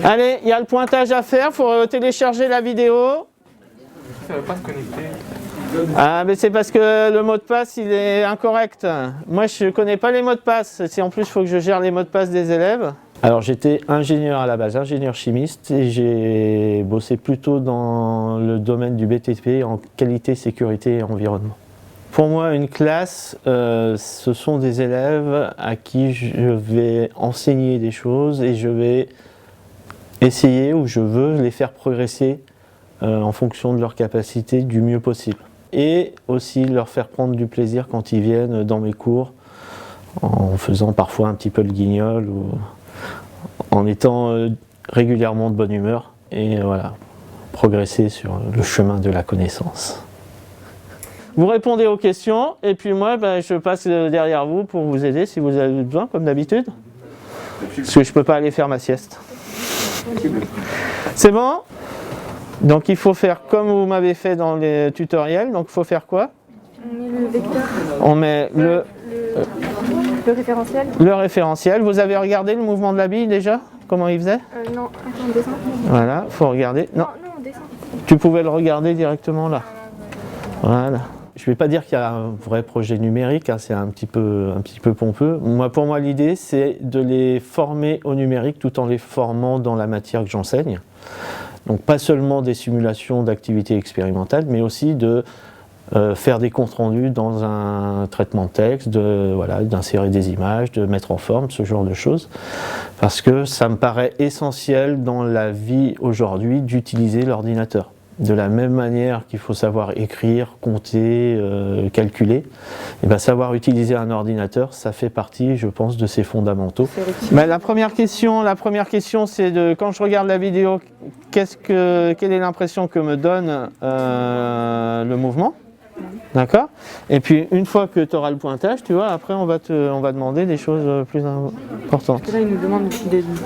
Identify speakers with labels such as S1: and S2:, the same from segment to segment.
S1: Allez, il y a le pointage à faire, il faut télécharger la vidéo.
S2: Ça ne va pas se connecter.
S1: Ah, mais c'est parce que le mot de passe, il est incorrect. Moi, je ne connais pas les mots de passe. En plus, il faut que je gère les mots de passe des élèves. Alors, j'étais ingénieur à la base, ingénieur chimiste, et j'ai bossé plutôt dans le domaine du BTP en qualité, sécurité et environnement. Pour moi, une classe, ce sont des élèves à qui je vais enseigner des choses et je vais essayer ou je veux les faire progresser en fonction de leurs capacités du mieux possible. Et aussi leur faire prendre du plaisir quand ils viennent dans mes cours, en faisant parfois un petit peu le guignol ou en étant régulièrement de bonne humeur et voilà, progresser sur le chemin de la connaissance. Vous répondez aux questions et puis moi je passe derrière vous pour vous aider si vous avez besoin comme d'habitude. Parce que je ne peux pas aller faire ma sieste. C'est bon? Donc il faut faire comme vous m'avez fait dans les tutoriels. Donc il faut faire quoi?
S3: On met le vecteur.
S1: On met
S3: le référentiel.
S1: Le référentiel. Vous avez regardé le mouvement de la bille déjà? Comment il faisait?
S3: Non, attends, on descend.
S1: Voilà, faut regarder. Non,
S3: on descend.
S1: Tu pouvais le regarder directement là. Voilà. Je ne vais pas dire qu'il y a un vrai projet numérique, hein, c'est un petit peu pompeux. Pour moi, l'idée, c'est de les former au numérique tout en les formant dans la matière que j'enseigne. Donc pas seulement des simulations d'activités expérimentales, mais aussi de faire des comptes rendus dans un traitement de texte, d'insérer des images, de mettre en forme, ce genre de choses. Parce que ça me paraît essentiel dans la vie aujourd'hui d'utiliser l'ordinateur. De la même manière qu'il faut savoir écrire, compter, calculer, et bien savoir utiliser un ordinateur, ça fait partie, je pense, de ses fondamentaux. La première question, c'est de quand je regarde la vidéo, quelle est l'impression que me donne le mouvement? D'accord? Et puis une fois que tu auras le pointage, tu vois, après on va demander des choses plus importantes.
S3: Parce que là, il nous demande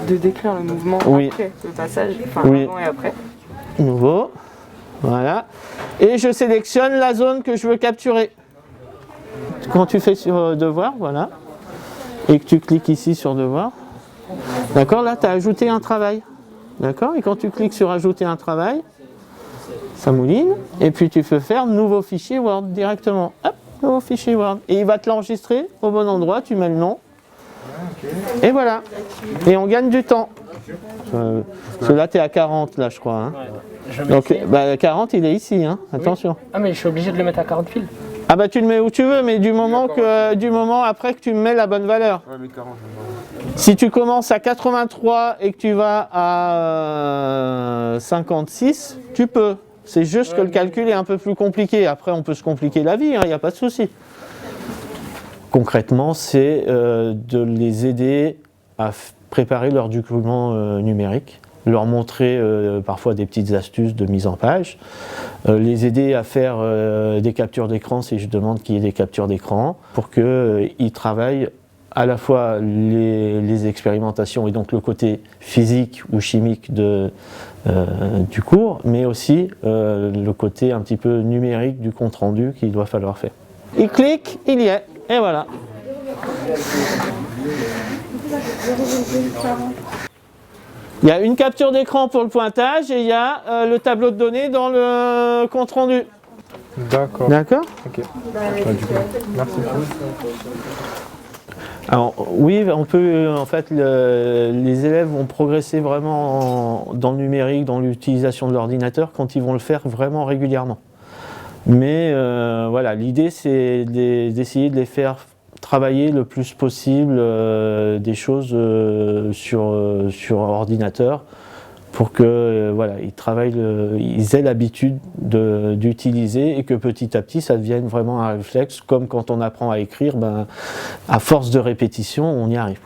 S3: de décrire le mouvement après le passage, enfin avant et après.
S1: Nouveau. Voilà. Et je sélectionne la zone que je veux capturer. Quand tu fais sur devoir, voilà, et que tu cliques ici sur devoir, d'accord, là tu as ajouté un travail. D'accord? Et quand tu cliques sur ajouter un travail, ça mouline, et puis tu peux faire nouveau fichier Word directement. Hop, nouveau fichier Word. Et il va te l'enregistrer au bon endroit, tu mets le nom. Et voilà. Et on gagne du temps. Parce que là, tu es à 40, là, je crois. Hein. Donc, 40, il est ici, hein. Attention.
S2: Oui. Ah, mais je suis obligé de le mettre à 40 piles.
S1: Ah, bah, tu le mets où tu veux, mais du moment après que tu mets la bonne valeur.
S2: Ouais, mais 40,
S1: si tu commences à 83 et que tu vas à 56, tu peux. C'est juste que le calcul est un peu plus compliqué. Après, on peut se compliquer la vie, il n'y a pas de souci. Concrètement, c'est de les aider à préparer leur document numérique, leur montrer parfois des petites astuces de mise en page, les aider à faire des captures d'écran si je demande qu'il y ait des captures d'écran, pour qu'ils travaillent à la fois les expérimentations et donc le côté physique ou chimique du cours, mais aussi le côté un petit peu numérique du compte rendu qu'il doit falloir faire. Il clique, il y est, et voilà. Il y a une capture d'écran pour le pointage et il y a le tableau de données dans le compte rendu.
S2: D'accord.
S1: D'accord ?
S2: Ok. Merci.
S1: Alors oui, on peut, en fait, les élèves vont progresser vraiment dans le numérique, dans l'utilisation de l'ordinateur quand ils vont le faire vraiment régulièrement. Mais voilà, l'idée c'est d'essayer de les faire travailler le plus possible des choses sur ordinateur pour que voilà, ils aient l'habitude d'utiliser et que petit à petit ça devienne vraiment un réflexe, comme quand on apprend à écrire, à force de répétition on y arrive.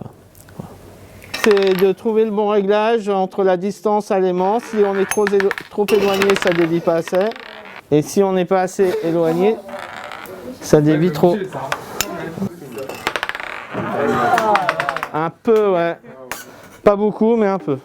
S1: C'est de trouver le bon réglage entre la distance à l'aimant. Si on est trop éloigné, ça ne dévie pas assez. Et si on n'est pas assez éloigné, ça dévie trop. Un peu, ouais. Pas beaucoup, mais un peu.